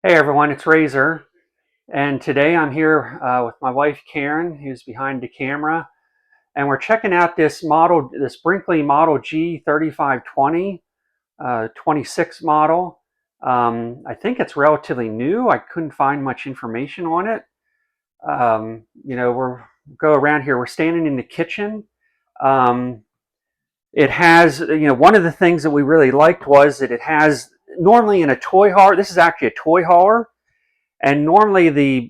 Hey everyone, it's Razr, and today I'm here with my wife Karen, who's behind the camera, and we're checking out this Brinkley Model G 3520, 26 model. I think it's relatively new. I couldn't find much information on it. We're go around here. We're standing in the kitchen. Um, it has, one of the things that we really liked was that it has normally in a toy hauler. This is actually a toy hauler. And normally the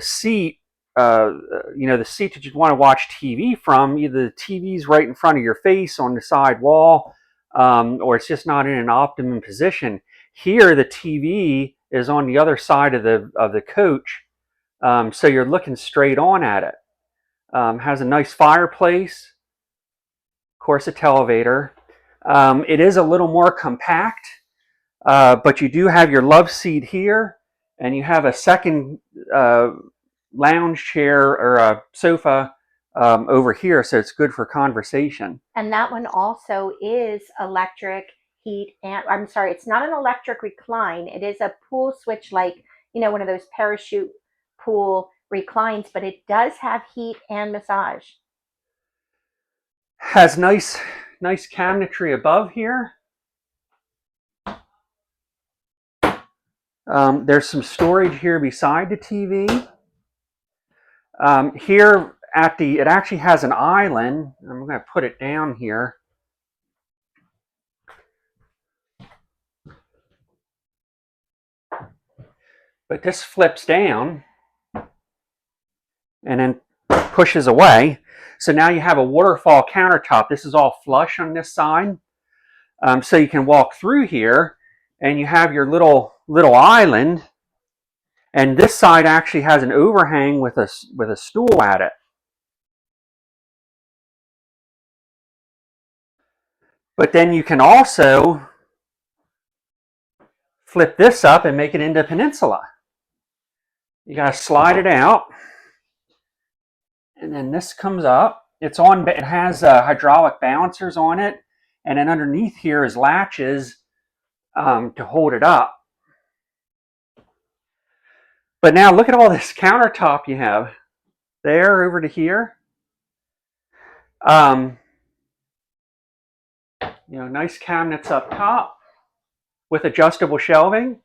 seat, the seat that you'd want to watch TV from, either the TV's right in front of your face on the side wall, or it's just not in an optimum position. Here, the TV is on the other side of the coach, so you're looking straight on at it. Has a nice fireplace, of course, a televator. It is a little more compact, but you do have your love seat here. And you have a second lounge chair or a sofa over here, so it's good for conversation. And that one also is electric heat and I'm sorry, it's not an electric recline. It is a pool switch, like, one of those parachute pool reclines, but it does have heat and massage. Has nice cabinetry above here. There's some storage here beside the TV. Here it actually has an island. I'm going to put it down here. But this flips down and then pushes away. So now you have a waterfall countertop. This is all flush on this side. So you can walk through here and you have your little island. And this side actually has an overhang with a stool at it. But then you can also flip this up and make it into a peninsula. You got to slide it out. And then this comes up. It has hydraulic balancers on it. And then underneath here is latches to hold it up. But now look at all this countertop you have there over to here. Nice cabinets up top with adjustable shelving.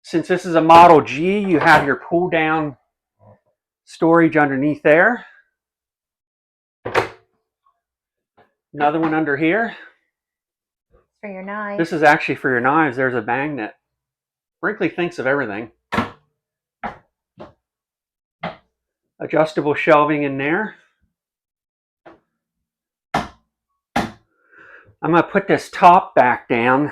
Since this is a Model G, you have your pull down storage underneath there. Another one under here. For your knives. This is actually for your knives. There's a magnet. Brinkley thinks of everything. Adjustable shelving in there. I'm going to put this top back down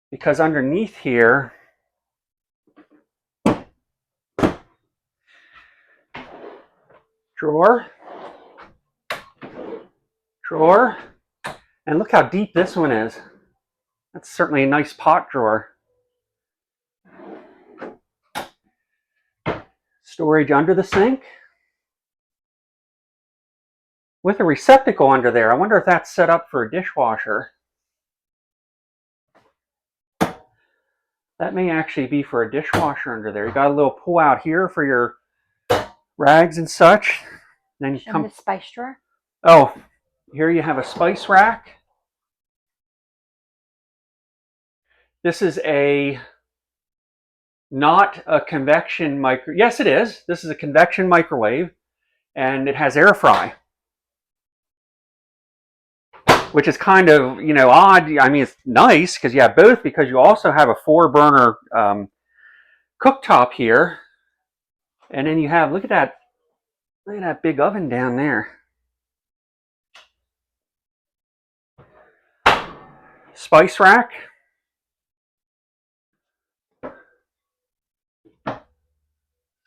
because underneath here drawer, and look how deep this one is. That's certainly a nice pot drawer. Storage under the sink with a receptacle under there. I wonder if that's set up for a dishwasher. That may actually be for a dishwasher under there. You got a little pull out here for your rags and such. Then you come. And the spice drawer. Oh, here you have a spice rack. This is not a convection microwave. Yes, it is. This is a convection microwave, and it has air fry, which is kind of, odd. I mean, it's nice because you have both, because you also have a 4-burner cooktop here, and then you have, look at that big oven down there. Spice rack.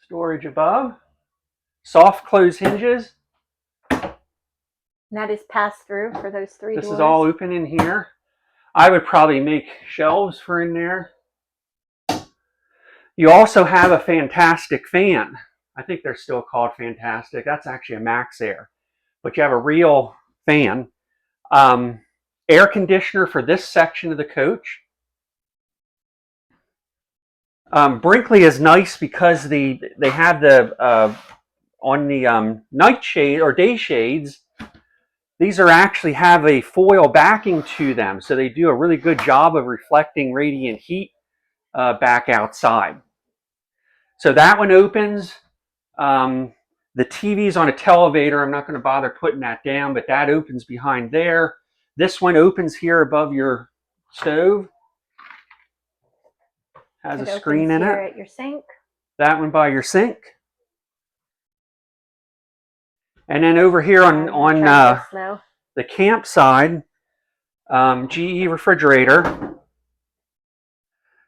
Storage above. Soft close hinges. And that is pass through for those 3 doors. This is all open in here. I would probably make shelves for in there. You also have a fantastic fan. I think they're still called Fantastic. That's actually a Max Air. But you have a real fan. air conditioner for this section of the coach. Brinkley is nice because they have the on the night shade or day shades. These are actually have a foil backing to them, so they do a really good job of reflecting radiant heat back outside. So that one opens. The TV's on a televator. I'm not going to bother putting that down, but that opens behind there. This one opens here above your stove. Has a screen in it. Here at your sink. That one by your sink. And then over here on the camp side, GE refrigerator.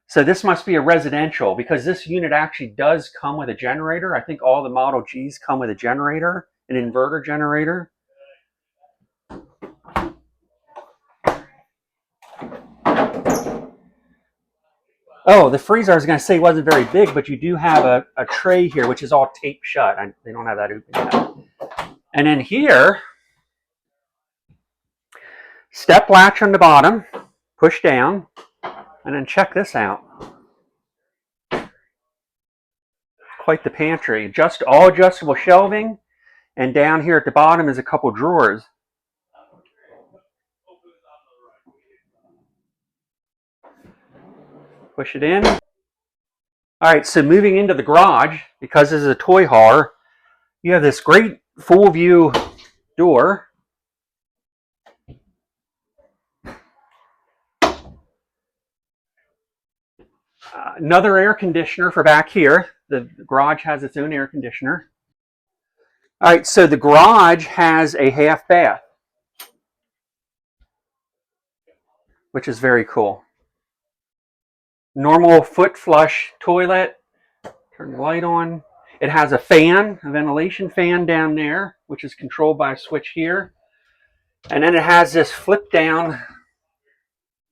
So this must be a residential because this unit actually does come with a generator. I think all the Model Gs come with a generator, an inverter generator. Oh, the freezer I was going to say wasn't very big, but you do have a tray here, which is all taped shut. They don't have that open yet. And then here, step latch on the bottom, push down, and then check this out. Quite the pantry. Just all adjustable shelving, and down here at the bottom is a couple drawers. Push it in. All right, so moving into the garage, because this is a toy hauler, you have this great full view door. Another air conditioner for back here. The garage has its own air conditioner. All right, so the garage has a half bath, which is very cool. Normal foot flush toilet. Turn the light on. It has a fan, a ventilation fan down there, which is controlled by a switch here. And then it has this flip down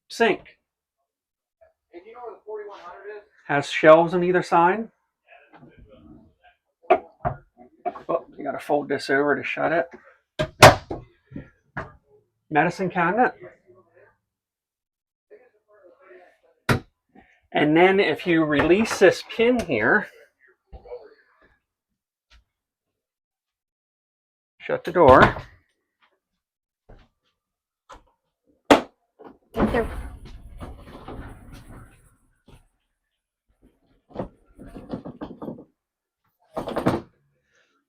sink. Has shelves on either side. Oh, you got to fold this over to shut it. Medicine cabinet. And then if you release this pin here, shut the door.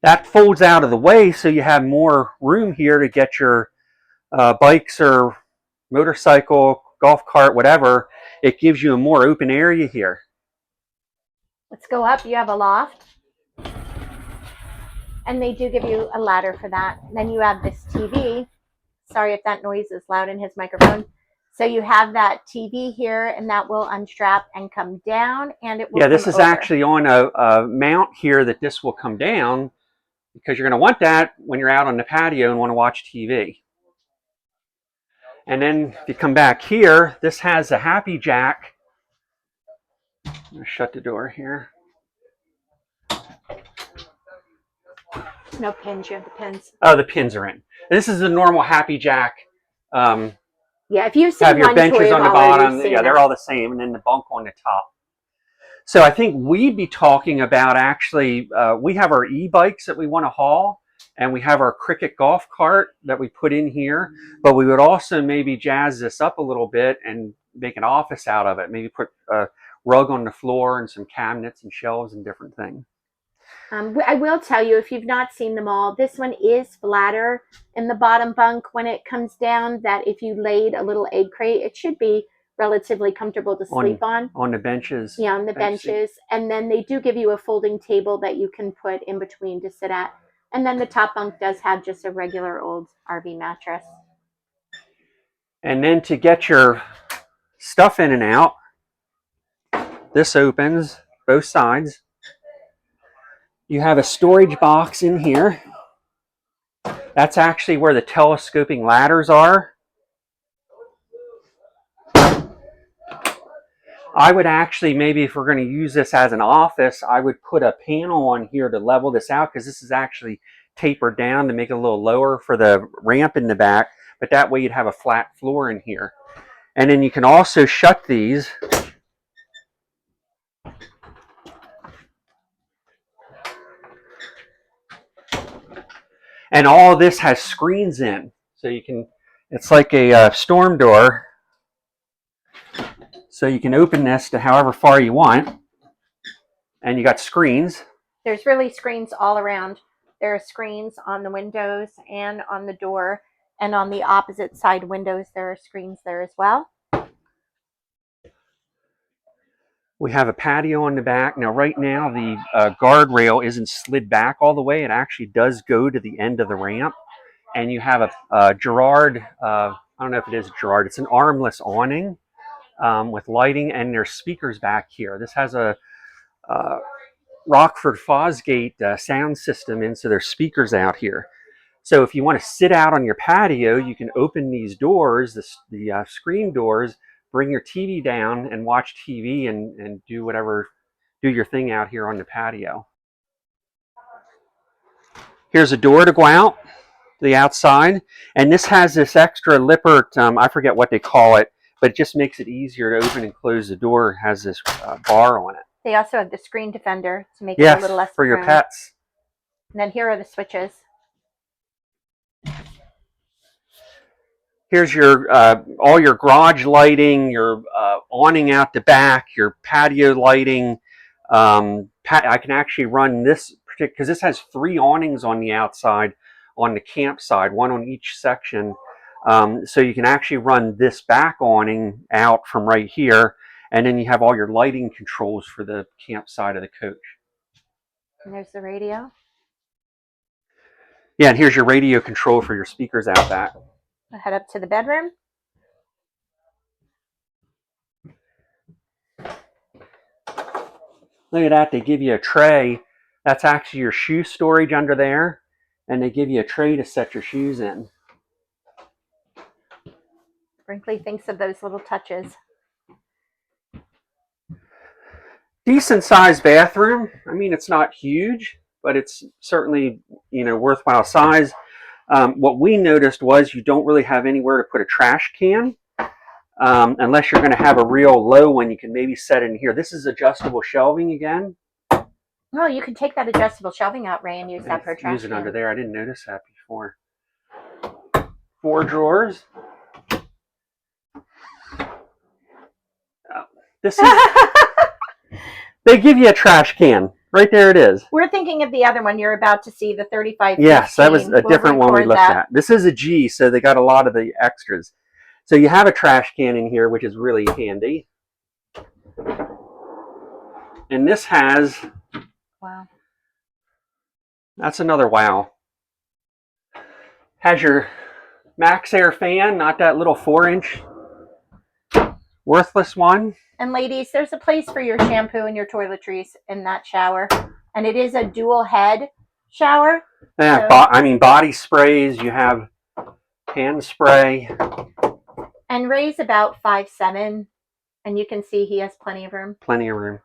That folds out of the way so you have more room here to get your bikes or motorcycle, golf cart, whatever. It gives you a more open area here. Let's go up. You have a loft. And they do give you a ladder for that. And then you have this TV. Sorry if that noise is loud in his microphone. So you have that TV here, and that will unstrap and come down, and it will this is over. Actually on a mount here that this will come down, because you're going to want that when you're out on the patio and want to watch TV. And then if you come back here, this has a happy jack. I'm going to shut the door here. No pins, you have the pins. Oh, the pins are in. This is a normal happy jack. Yeah, if you see have your benches on the bottom, they're all the same, and then the bunk on the top. So I think we'd be talking about actually, we have our e-bikes that we want to haul, and we have our Cricket golf cart that we put in here, but we would also maybe jazz this up a little bit and make an office out of it. Maybe put a rug on the floor and some cabinets and shelves and different things. I will tell you, if you've not seen them all, this one is flatter in the bottom bunk when it comes down, that if you laid a little egg crate, it should be relatively comfortable to sleep on. On the benches. Yeah, on the benches. And then they do give you a folding table that you can put in between to sit at. And then the top bunk does have just a regular old RV mattress. And then to get your stuff in and out, this opens both sides. You have a storage box in here. That's actually where the telescoping ladders are. I would actually, maybe if we're going to use this as an office, I would put a panel on here to level this out, because this is actually tapered down to make it a little lower for the ramp in the back. but that way you'd have a flat floor in here. And then you can also shut these. And all of this has screens in. So you can, it's like a storm door. So you can open this to however far you want. And you got screens. There's really screens all around. There are screens on the windows and on the door. And on the opposite side windows, there are screens there as well. We have a patio on the back. Now, right now, the guardrail isn't slid back all the way. It actually does go to the end of the ramp. And you have a Girard, I don't know if it is Girard, it's an armless awning with lighting, and there's speakers back here. This has a Rockford Fosgate sound system in, so there's speakers out here. So if you want to sit out on your patio, you can open these doors, the screen doors, bring your TV down and watch TV and do your thing out here on the patio. Here's a door to go out to the outside, and this has this extra Lippert, I forget what they call it, but it just makes it easier to open and close the door. It has this bar on it. They also have the screen defender to make it a little less for your prone. pets. And then here are the switches. Here's your all your garage lighting, your awning out the back, your patio lighting. I can actually run this particular, because this has 3 awnings on the outside on the campsite, 1 on each section. So you can actually run this back awning out from right here, and then you have all your lighting controls for the campsite of the coach. And there's the radio. Yeah, and here's your radio control for your speakers out back. I'll head up to the bedroom. Look at that, they give you a tray. That's actually your shoe storage under there, and they give you a tray to set your shoes in. Brinkley thinks of those little touches. Decent sized bathroom. I mean, it's not huge, but it's certainly, worthwhile size. What we noticed was you don't really have anywhere to put a trash can. Unless you're going to have a real low one, you can maybe set in here. This is adjustable shelving again. Oh, you can take that adjustable shelving out, Ray, and use that for a trash Use it can. under there. I didn't notice that before. 4 drawers. This is. They give you a trash can. Right there it is. We're thinking of the other one. You're about to see the 35. Yes, that was a different one we looked at. This is a G, so they got a lot of the extras. So you have a trash can in here, which is really handy. And this has, wow. That's another wow. Has your Max Air fan, not that little 4-inch worthless one. And ladies, there's a place for your shampoo and your toiletries in that shower. And it is a dual head shower. Yeah, so, body sprays, you have hand spray. And Ray's about 5'7", and you can see he has plenty of room. Plenty of room.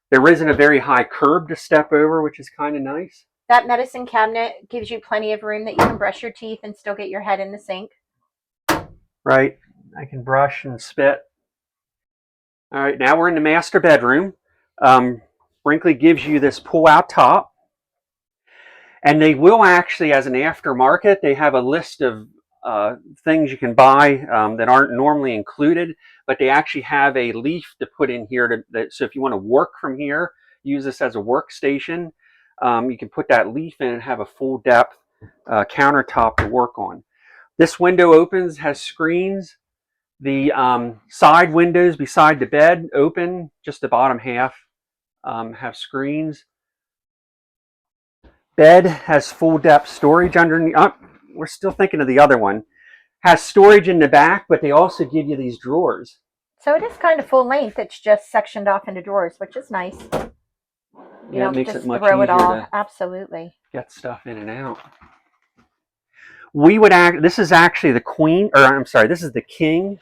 There isn't a very high curb to step over, which is kind of nice. That medicine cabinet gives you plenty of room that you can brush your teeth and still get your head in the sink. Right. I can brush and spit. All right, now we're in the master bedroom. Brinkley gives you this pull-out top. And they will actually, as an aftermarket, they have a list of things you can buy that aren't normally included, but they actually have a leaf to put in here. So if you want to work from here, use this as a workstation, you can put that leaf in and have a full depth countertop to work on. This window opens, has screens. The side windows beside the bed open, just the bottom half have screens. Bed has full depth storage underneath. We're still thinking of the other one. Has storage in the back, but they also give you these drawers. So it is kind of full length. It's just sectioned off into drawers, which is nice. You don't makes just it much throw it easier all. to Absolutely. get stuff in and out. This is actually the queen, or I'm sorry, this is the king.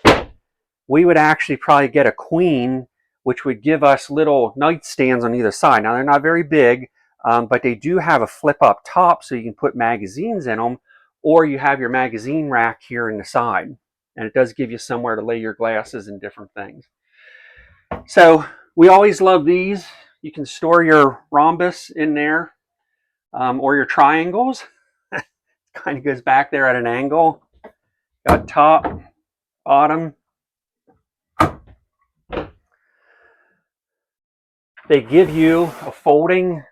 We would actually probably get a queen, which would give us little nightstands on either side. Now, they're not very big, but they do have a flip-up top, so you can put magazines in them, or you have your magazine rack here in the side, and it does give you somewhere to lay your glasses and different things. So we always love these. You can store your rhombus in there, or your triangles. Kind of goes back there at an angle. Got top, bottom. They give you a folding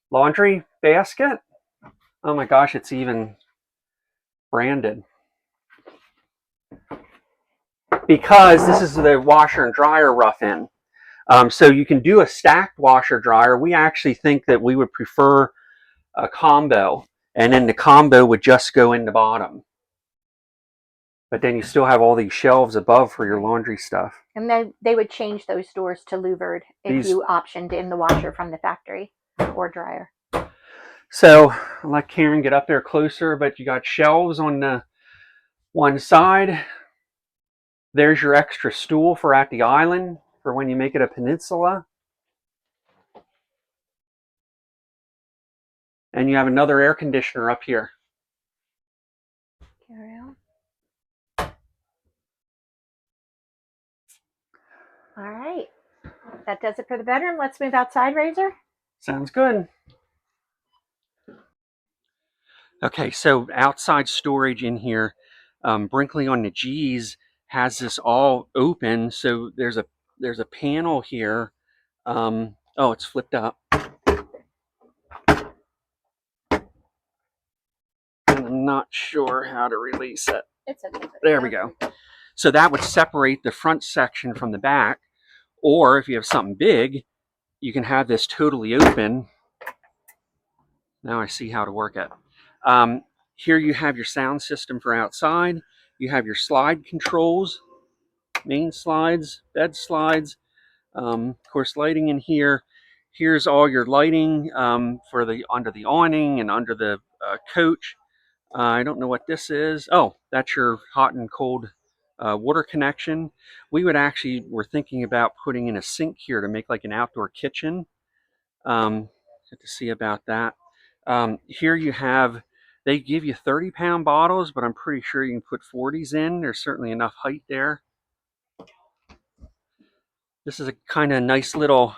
laundry basket. Oh my gosh, it's even branded. Because this is the washer and dryer rough-in. So you can do a stacked washer dryer. We actually think that we would prefer a combo, and then the combo would just go in the bottom. But then you still have all these shelves above for your laundry stuff. And they would change those doors to louvered if you optioned in the washer from the factory or dryer. So I'll let Karen get up there closer, but you got shelves on the one side. There's your extra stool for at the island for when you make it a peninsula. And you have another air conditioner up here. Carry on. All right. That does it for the bedroom. Let's move outside, Razr. Sounds good. Okay, so outside storage in here, Brinkley on the G's has this all open. So there's a panel here. Oh, it's flipped up. And I'm not sure how to release it. It's okay. There we go. So that would separate the front section from the back. Or if you have something big, you can have this totally open. Now I see how to work it. Here you have your sound system for outside. You have your slide controls, main slides, bed slides. Of course, lighting in here. Here's all your lighting for the under the awning and under the coach. I don't know what this is. Oh, that's your hot and cold water connection. We're thinking about putting in a sink here to make like an outdoor kitchen. Have to see about that. Here you have, they give you 30-pound bottles, but I'm pretty sure you can put 40s in. There's certainly enough height there. This is a kind of nice little,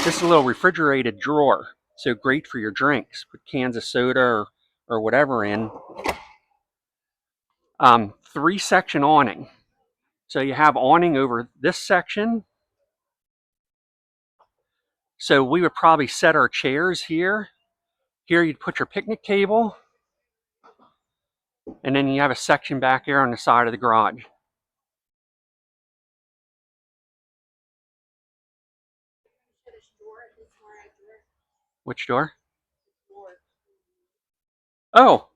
refrigerated drawer. So great for your drinks. Put cans of soda or whatever in. 3-section awning. So you have awning over this section. So we would probably set our chairs here. Here you'd put your picnic table. And then you have a section back here on the side of the garage. Which door? Oh,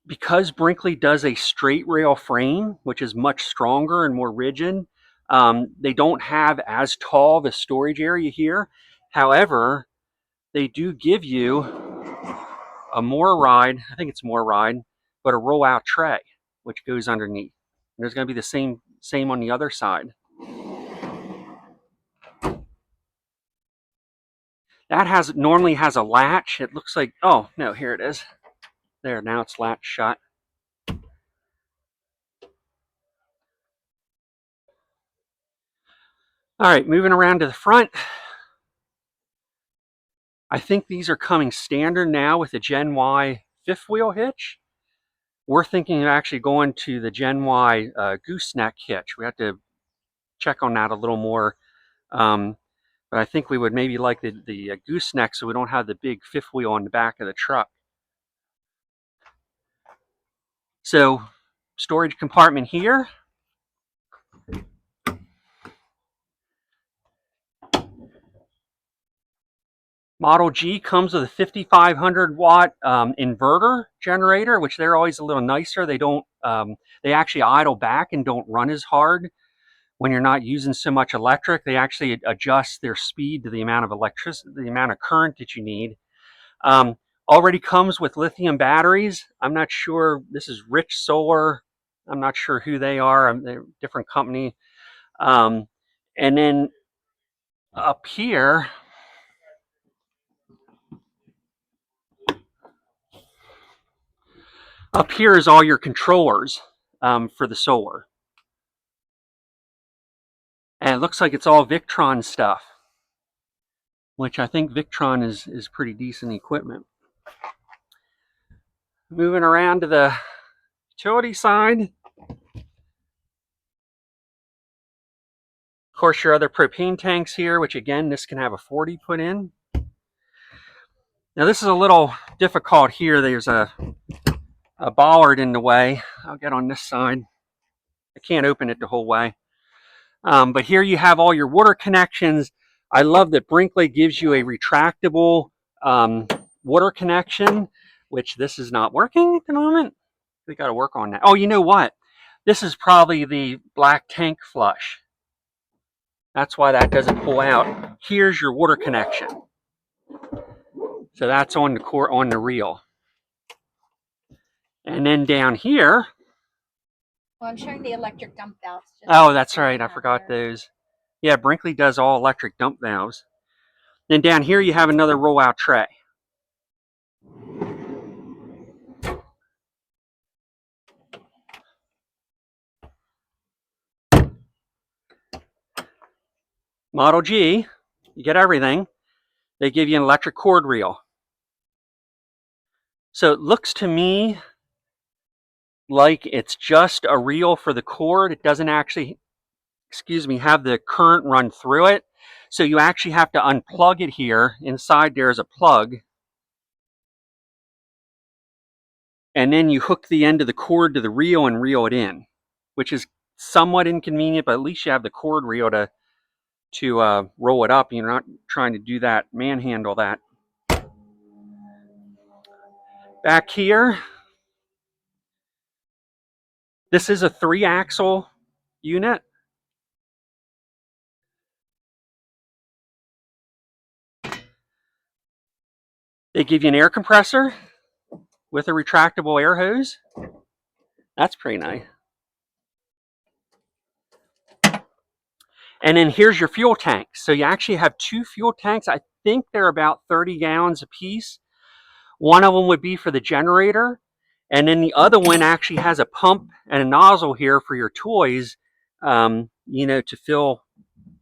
because Brinkley does a straight rail frame, which is much stronger and more rigid, they don't have as tall of a storage area here. However, they do give you a more ride, I think it's more ride, but a roll-out tray, which goes underneath. And there's going to be the same on the other side. That normally has a latch. It looks like, oh, no, here it is. There, now it's latched shut. All right, moving around to the front. I think these are coming standard now with the Gen Y fifth wheel hitch. We're thinking of actually going to the Gen Y gooseneck hitch. We have to check on that a little more. But I think we would maybe like the gooseneck so we don't have the big fifth wheel on the back of the truck. So storage compartment here. Model G comes with a 5,500 watt inverter generator, which they're always a little nicer. They don't, they actually idle back and don't run as hard when you're not using so much electric. They actually adjust their speed to the amount of electricity, the amount of current that you need. Already comes with lithium batteries. I'm not sure, this is Rich Solar. I'm not sure who they are. They're a different company. And then up here, Up here is all your controllers for the solar. And it looks like it's all Victron stuff, which I think Victron is pretty decent equipment. Moving around to the utility side. Of course, your other propane tanks here, which again, this can have a 40 put in. Now this is a little difficult here. There's a bollard in the way. I'll get on this side. I can't open it the whole way. But here you have all your water connections. I love that Brinkley gives you a retractable water connection, which this is not working at the moment. We got to work on that. Oh, you know what? This is probably the black tank flush. That's why that doesn't pull out. Here's your water connection. So that's on the reel. And then down here. Well, I'm showing the electric dump valves. Oh, that's right. I forgot those. Yeah, Brinkley does all electric dump valves. Then down here you have another rollout tray. Model G, you get everything. They give you an electric cord reel. So it looks to me like it's just a reel for the cord. It doesn't actually, have the current run through it. So you actually have to unplug it here. Inside there's a plug. And then you hook the end of the cord to the reel and reel it in, which is somewhat inconvenient, but at least you have the cord reel to roll it up. You're not trying to do that, manhandle that. Back here, this is a 3-axle unit. They give you an air compressor with a retractable air hose. That's pretty nice. And then here's your fuel tanks. So you actually have 2 fuel tanks. I think they're about 30 gallons a piece. One of them would be for the generator. And then the other one actually has a pump and a nozzle here for your toys, to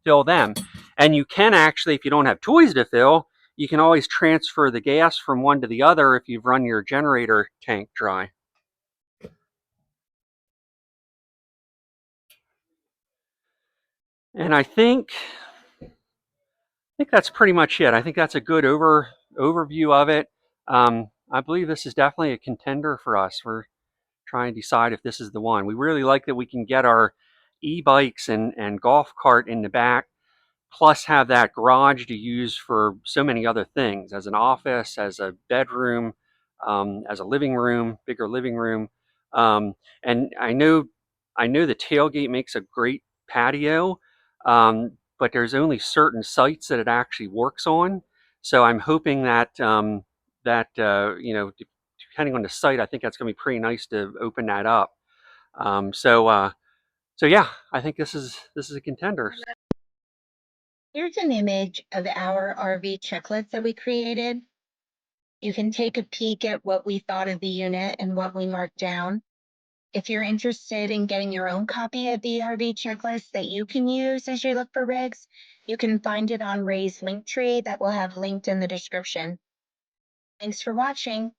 fill them. And you can actually, if you don't have toys to fill, you can always transfer the gas from one to the other if you've run your generator tank dry. And I think that's pretty much it. I think that's a good overview of it. I believe this is definitely a contender for us. We're trying to decide if this is the one. We really like that we can get our e-bikes and golf cart in the back, plus have that garage to use for so many other things, as an office, as a bedroom, as a living room, bigger living room. And I know the tailgate makes a great patio, but there's only certain sites that it actually works on. So I'm hoping that depending on the site, I think that's going to be pretty nice to open that up. So yeah, I think this is a contender. Here's an image of our RV checklist that we created. You can take a peek at what we thought of the unit and what we marked down. If you're interested in getting your own copy of the RV checklist that you can use as you look for rigs, you can find it on Ray's Linktree that will have linked in the description. Thanks for watching.